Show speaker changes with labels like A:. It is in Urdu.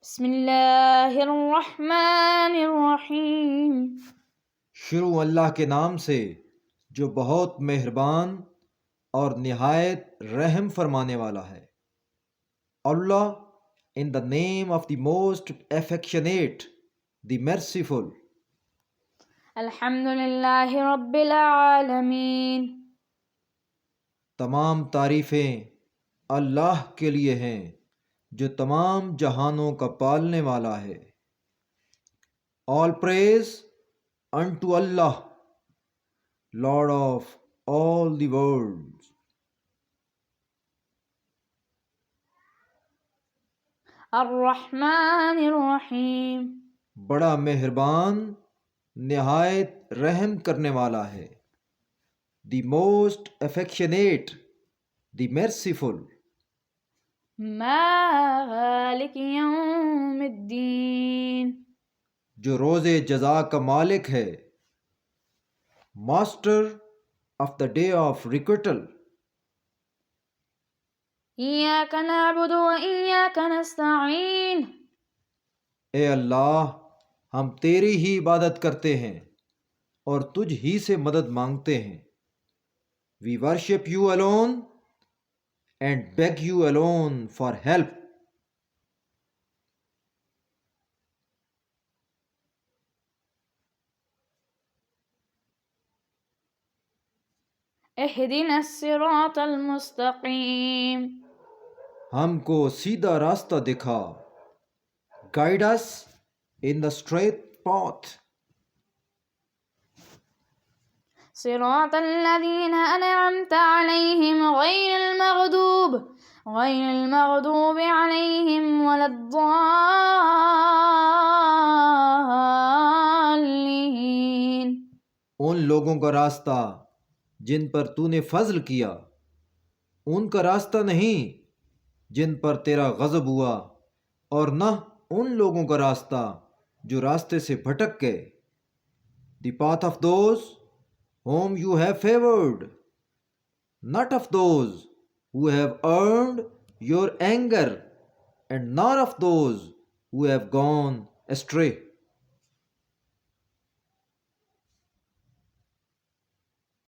A: بسم اللہ الرحمن الرحیم.
B: شروع اللہ کے نام سے جو بہت مہربان اور نہایت رحم فرمانے والا ہے. اللہ in the name of the most affectionate, the merciful.
A: الحمد للہ رب العالمین.
B: تمام تعریفیں اللہ کے لیے ہیں جو تمام جہانوں کا پالنے والا ہے. All praise unto Allah, Lord of all the worlds.
A: الرحمن الرحیم.
B: بڑا مہربان نہایت رحم کرنے والا ہے. The most affectionate, the merciful.
A: مالک یوم الدین.
B: جو روز جزا کا مالک ہے، master of the day of requital.
A: ایاک نعبد و ایاک نستعین.
B: اے اللہ، ہم تیری ہی عبادت کرتے ہیں اور تجھ ہی سے مدد مانگتے ہیں. We worship you alone and beg you alone for help.
A: اہدنا الصراط المستقیم.
B: ہم کو سیدھا راستہ دکھا. Guide us in the straight path.
A: صراط الذین انعمت علیہم غیر المغضوب علیہم ولا الضالین.
B: ان لوگوں کا راستہ جن پر تو نے فضل کیا، ان کا راستہ نہیں جن پر تیرا غضب ہوا، اور نہ ان لوگوں کا راستہ جو راستے سے بھٹک گئے. The path of those whom you have favored, not of those who have earned your anger, and not of those who have gone astray.